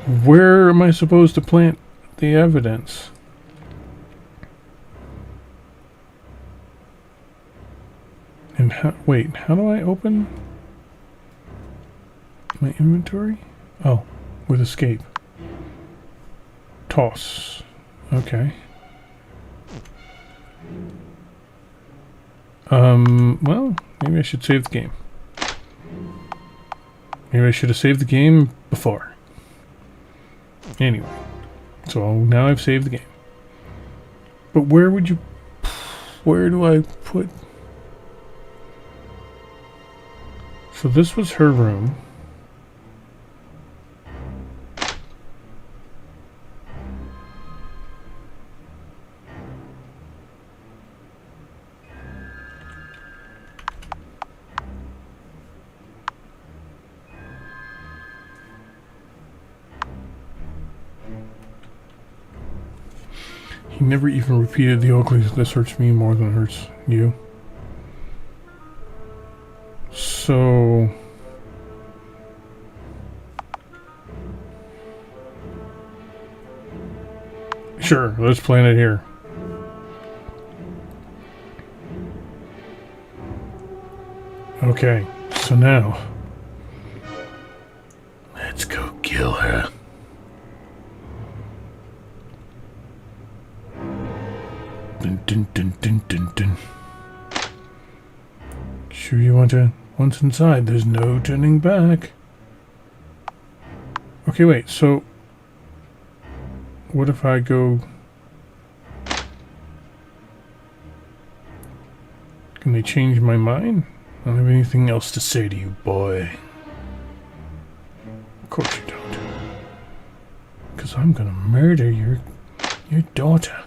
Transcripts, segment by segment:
Where am I supposed to plant the evidence? And wait, how do I open my inventory? Oh, with escape. Toss. Okay. Well, maybe I should save the game. Maybe I should have saved the game before. Anyway. So now I've saved the game. But where would you... Where do I put... So this was her room. He never even repeated the Oakleys. This hurts me more than it hurts you. So... Sure, let's plan it here. Okay, so now... Let's go kill her. Dun, dun, dun, dun, dun, dun. Sure you want to... Once inside, there's no turning back. Okay, wait, so... What if I go... Can they change my mind? I don't have anything else to say to you, boy. Of course you don't. Because I'm gonna murder your daughter.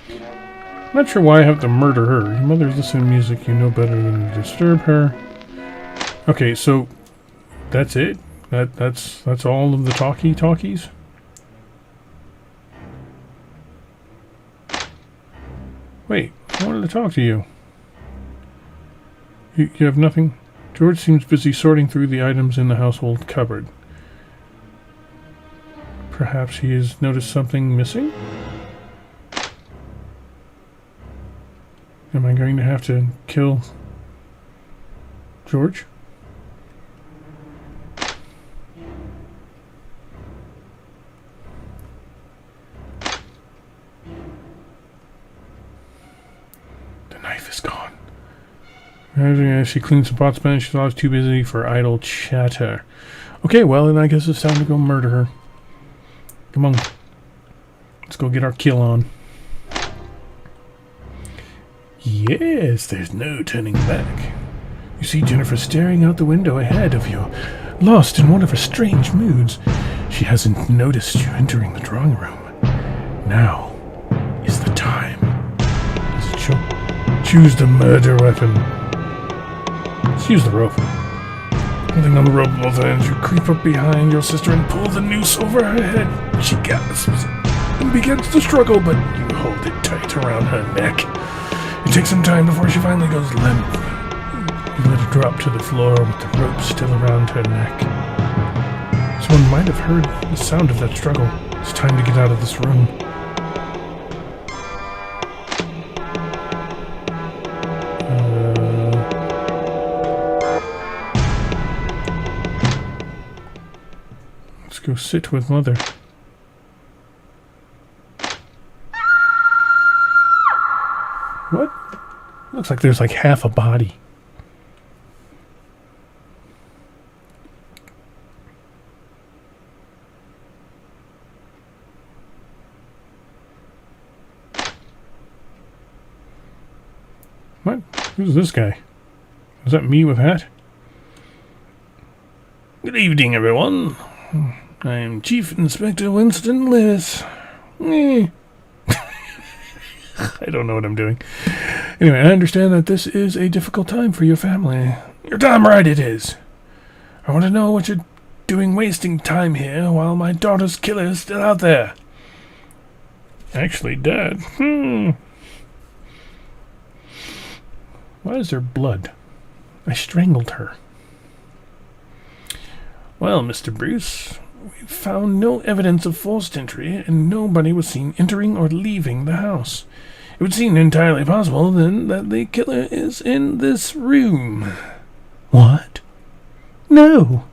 I'm not sure why I have to murder her. Your mother's listening to music. You know better than to disturb her. Okay, so that's it? That's all of the talkies? Wait, I wanted to talk to you. You have nothing? George seems busy sorting through the items in the household cupboard. Perhaps he has noticed something missing? Am I going to have to kill George? The knife is gone. As she cleans the pots, but she's always too busy for idle chatter. Okay, well, then I guess it's time to go murder her. Come on. Let's go get our kill on. Yes, there's no turning back. You see Jennifer staring out the window ahead of you, lost in one of her strange moods. She hasn't noticed you entering the drawing room. Now is the time. Choose the murder weapon. Let's use the rope. Holding on the rope with both hands, you creep up behind your sister and pull the noose over her head. She gasps and begins to struggle, but you hold it tight around her neck. It takes some time before she finally goes limp. You let her drop to the floor with the rope still around her neck. Someone might have heard the sound of that struggle. It's time to get out of this room. Let's go sit with Mother. What? Looks like there's like half a body. What? Who's this guy? Is that me with hat? Good evening, everyone. I'm Chief Inspector Winston Lewis. I don't know what I'm doing. Anyway, I understand that this is a difficult time for your family. You're damn right it is. I want to know what you're doing wasting time here while my daughter's killer is still out there. Actually, Dad. Why is there blood? I strangled her. Well, Mr. Bruce, We found no evidence of forced entry, and nobody was seen entering or leaving the house. It would seem entirely possible, then, that the killer is in this room. What? No.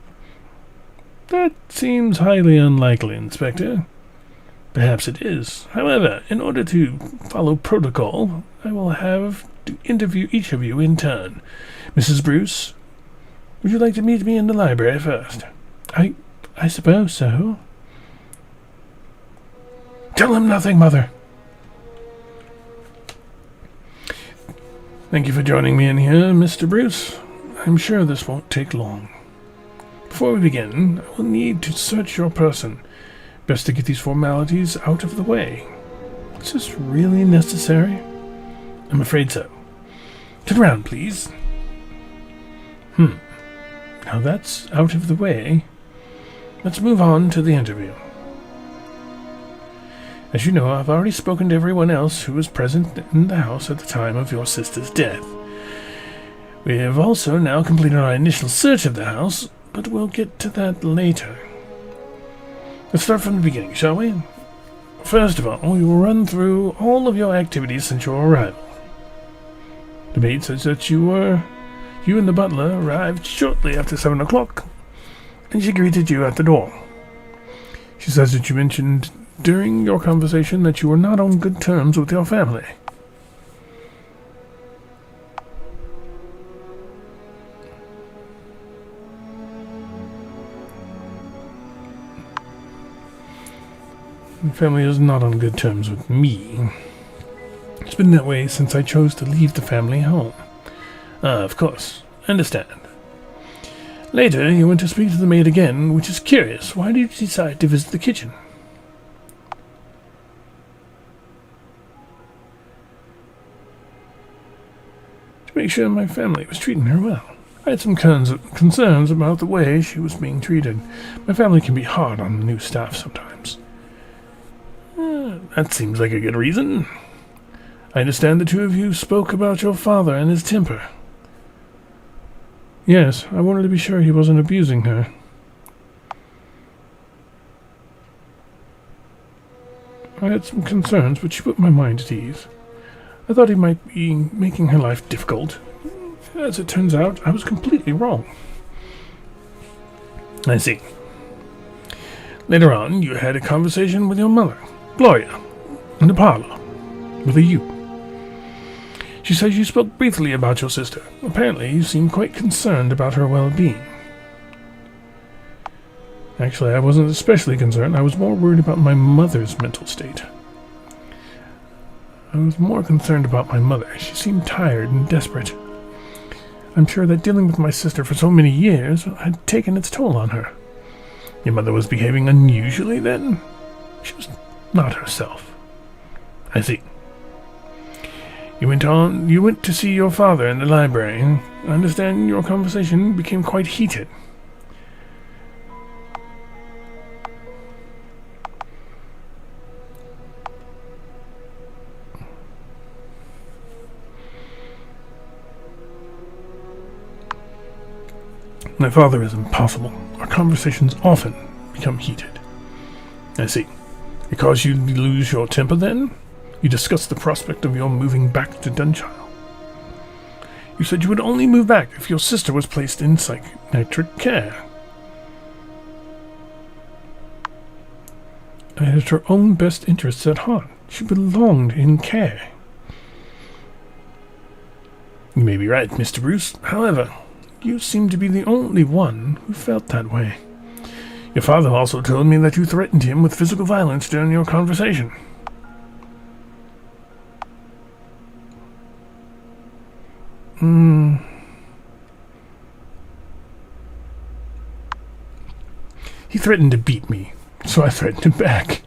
That seems highly unlikely, Inspector. Perhaps it is. However, in order to follow protocol, I will have to interview each of you in turn. Mrs. Bruce, would you like to meet me in the library first? I suppose so. Tell him nothing, Mother. Thank you for joining me in here, Mr. Bruce. I'm sure this won't take long. Before we begin, I will need to search your person. Best to get these formalities out of the way. Is this really necessary? I'm afraid so. Turn around, please. Now that's out of the way. Let's move on to the interview. As you know, I've already spoken to everyone else who was present in the house at the time of your sister's death. We have also now completed our initial search of the house, but we'll get to that later. Let's start from the beginning, shall we? First of all, we will run through all of your activities since your arrival. The maid says that you and the butler arrived shortly after 7 o'clock, and she greeted you at the door. She says that you mentioned during your conversation that you were not on good terms with your family. My family is not on good terms with me. It's been that way since I chose to leave the family home. Of course. Understand. Later, you went to speak to the maid again, which is curious. Why did you decide to visit the kitchen? To make sure my family was treating her well. I had some concerns about the way she was being treated. My family can be hard on the new staff sometimes. That seems like a good reason. I understand the two of you spoke about your father and his temper. Yes, I wanted to be sure he wasn't abusing her. I had some concerns, but she put my mind at ease. I thought he might be making her life difficult. As it turns out, I was completely wrong. I see. Later on, you had a conversation with your mother, Gloria, in the parlor, with a you. She says you spoke briefly about your sister. Apparently, you seemed quite concerned about her well-being. Actually, I wasn't especially concerned. I was more worried about my mother's mental state. I was more concerned about my mother. She seemed tired and desperate. I'm sure that dealing with my sister for so many years had taken its toll on her. Your mother was behaving unusually then? She was not herself. I see. You went to see your father in the library. I understand your conversation became quite heated. My father is impossible. Our conversations often become heated. I see. It caused you to lose your temper then? You discussed the prospect of your moving back to Dunshiel. You said you would only move back if your sister was placed in psychiatric care. I had her own best interests at heart. She belonged in care. You may be right, Mr. Bruce. However, you seem to be the only one who felt that way. Your father also told me that you threatened him with physical violence during your conversation. He threatened to beat me, so I threatened him back.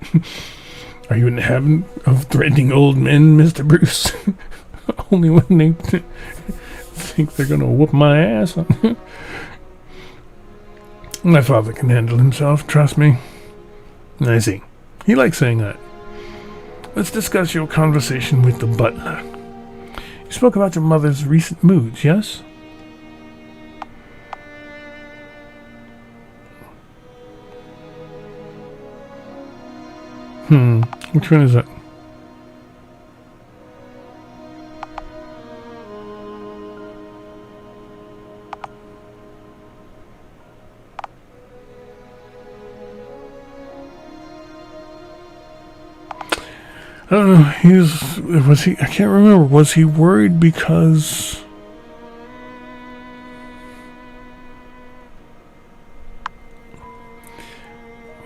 Are you in the habit of threatening old men, Mr. Bruce? Only when they think they're gonna whoop my ass. My father can handle himself, trust me. I see. He likes saying that. Let's discuss your conversation with the butler. You spoke about your mother's recent moods, yes? Which one is it? I don't know. I can't remember. Was he worried because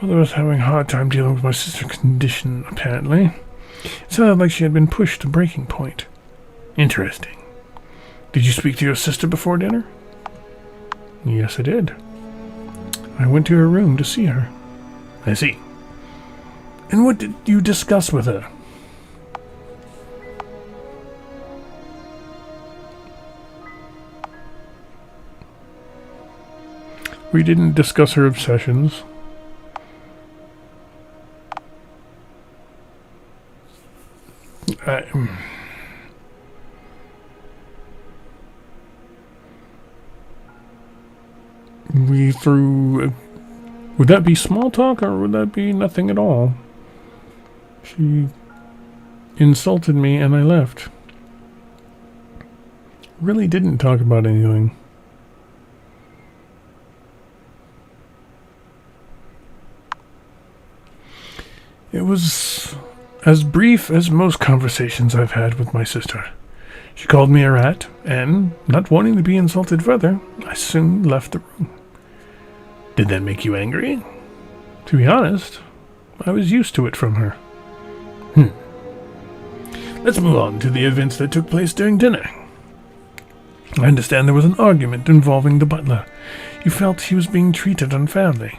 mother was having a hard time dealing with my sister's condition, apparently. It sounded like she had been pushed to breaking point. Interesting. Did you speak to your sister before dinner? Yes, I did. I went to her room to see her. I see. And what did you discuss with her? We didn't discuss her obsessions. We threw... Would that be small talk or would that be nothing at all? She insulted me and I left. Really didn't talk about anything. It was as brief as most conversations I've had with my sister. She called me a rat, and, not wanting to be insulted further, I soon left the room. Did that make you angry? To be honest, I was used to it from her. Let's move on to the events that took place during dinner. I understand there was an argument involving the butler. You felt he was being treated unfairly.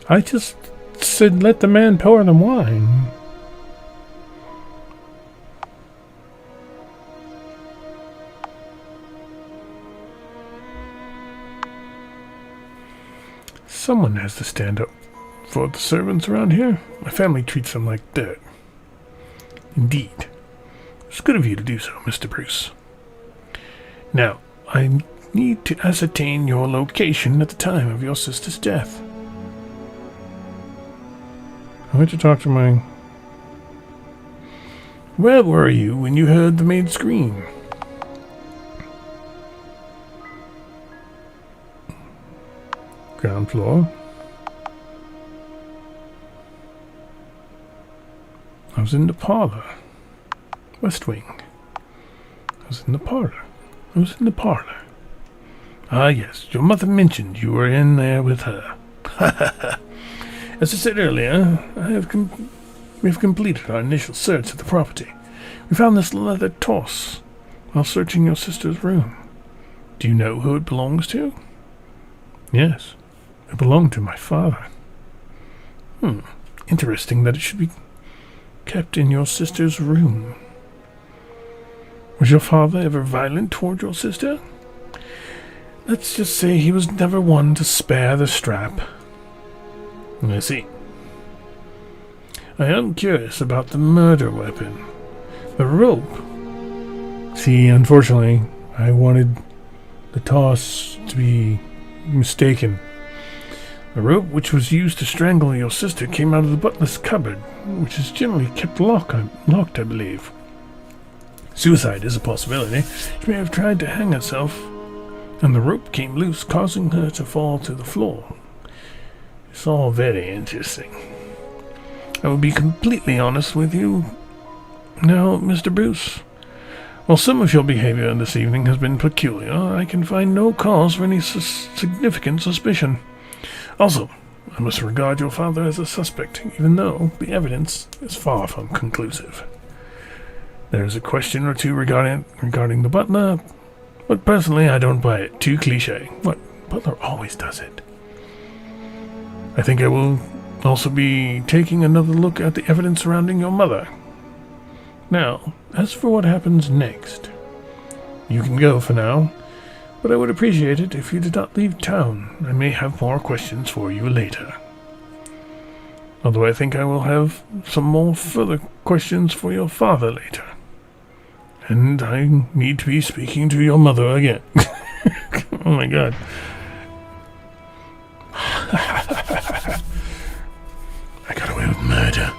I just said let the man pour the wine. Someone has to stand up for the servants around here. My family treats them like dirt. Indeed. It's good of you to do so, Mr. Bruce. Now, I need to ascertain your location at the time of your sister's death. I went to talk to my... Where were you when you heard the maid scream? Ground floor. I was in the parlor. West wing. I was in the parlor. Ah, yes. Your mother mentioned you were in there with her. As I said earlier, we have completed our initial search of the property. We found this leather toss while searching your sister's room. Do you know who it belongs to? Yes, it belonged to my father. Interesting that it should be kept in your sister's room. Was your father ever violent toward your sister? Let's just say he was never one to spare the strap. I see. I am curious about the murder weapon. The rope. See, unfortunately, I wanted the toss to be mistaken. The rope which was used to strangle your sister came out of the butler's cupboard, which is generally kept locked, I believe. Suicide is a possibility. She may have tried to hang herself, and the rope came loose, causing her to fall to the floor. It's all very interesting. I will be completely honest with you. Now, Mr. Bruce, while some of your behavior this evening has been peculiar, I can find no cause for any significant suspicion. Also, I must regard your father as a suspect, even though the evidence is far from conclusive. There is a question or two regarding the butler, but personally I don't buy it. Too cliché. What? Butler always does it. I think I will also be taking another look at the evidence surrounding your mother. Now, as for what happens next, you can go for now, but I would appreciate it if you did not leave town. I may have more questions for you later. Although I think I will have some more further questions for your father later. And I need to be speaking to your mother again. Oh my god. I got away with murder.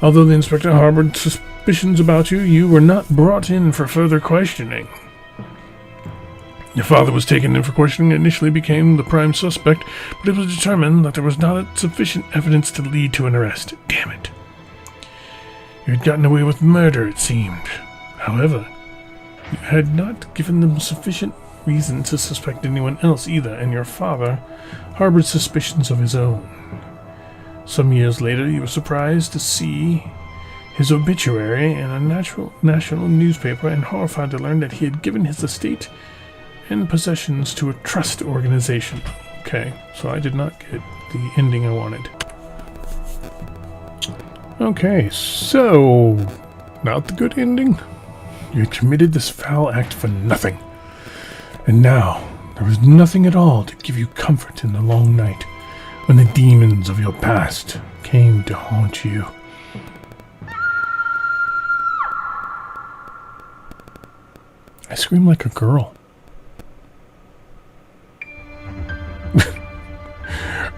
Although the inspector harbored suspicions about you, you were not brought in for further questioning. Your father was taken in for questioning and initially became the prime suspect, but it was determined that there was not sufficient evidence to lead to an arrest. Damn it. You had gotten away with murder, it seemed. However, you had not given them sufficient reason to suspect anyone else either, and your father harbored suspicions of his own. Some years later, you were surprised to see his obituary in a national newspaper and horrified to learn that he had given his estate and possessions to a trust organization. Okay, so I did not get the ending I wanted. Okay, so not the good ending. You had committed this foul act for nothing. And now, there was nothing at all to give you comfort in the long night when the demons of your past came to haunt you. I scream like a girl.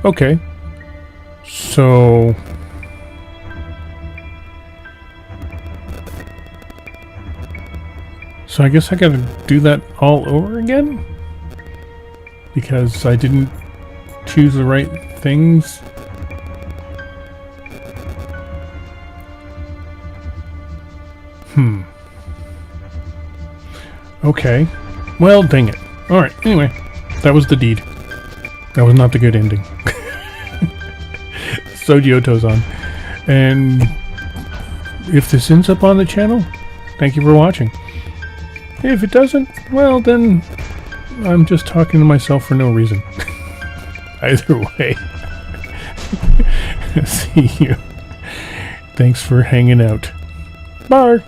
Okay. So I guess I gotta do that all over again? Because I didn't choose the right things? Okay. Well, dang it. Alright, anyway. That was the deed. That was not the good ending. So Giotto's on. And if this ends up on the channel, thank you for watching. If it doesn't, well then, I'm just talking to myself for no reason. Either way. See you. Thanks for hanging out. Bye.